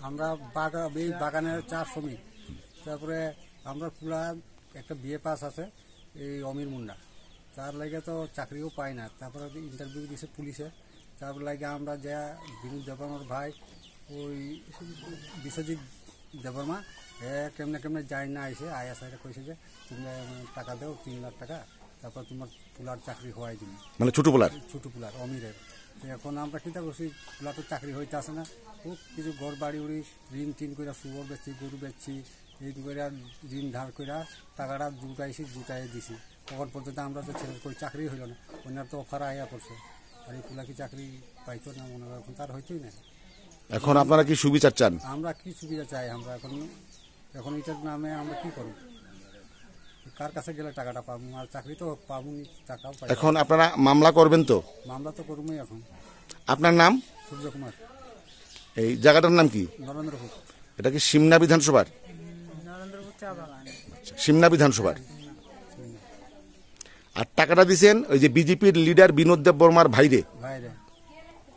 আমরা এই বাগানের চা শ্রমিক। তারপরে আমরা পুরা একটা বিএ পাস আছে এই অমির মুন্ডা, তার লাগে তো চাকরিও পাই না। তারপরে ইন্টারভিউ দিছে পুলিশে, তারপর লাগে আমরা যা বিনোদ দেববর্মার ভাই ওই বিশ্বজিৎ দেববর্মা কেমনে কেমনে যাই না আইসে আয়া সাইডে কইছে যে তুমি টাকা দাও 3 লাখ টাকা, তারপর তোমার পুলার চাকরি হওয়াই দিন, মানে ছোট পুলার অমিরের। এখন আমরা চিন্তা করছি পুলার তো চাকরি হইতে আসে না, খুব কিছু ঘর বাড়ি উড়ি ঋণ টিন করে শুয়োর বেচছি, গরু বেচছি, ঋণ করে ঋণ ধার করে টাকাটা জুটাই দিছি। তখন পর্যন্ত আমরা তো ছেলের কোনো চাকরি হইল না, ওনার তো অফার আয়া পড়ছে, আর এই পুলা কি চাকরি পাইতো না মনে হয়, এখন তার হইতোই না। এখন আপনারা কি সুবিচার চান? আমরা কি সুবিধা চাই? আমরা এখন এটার নামে আমরা কি করব? কার কাছে গেলে টাকাটা পাবো? আর চাকরি তো পাবো নি, টাকাও পাই। এখন আপনারা মামলা করবেন তো? মামলা তো করবোই। এখন আপনার নাম? সূর্য কুমার। এই জায়গাটার নাম কি? নরেন্দ্রপুর। এটা কি সিমনা বিধানসভার? সিমনা বিধানসভার। আর টাকাটা দিছেন ওই যে বিজেপির লিডার বিনোদ দেববর্মার ভাইরে? ভাইরে।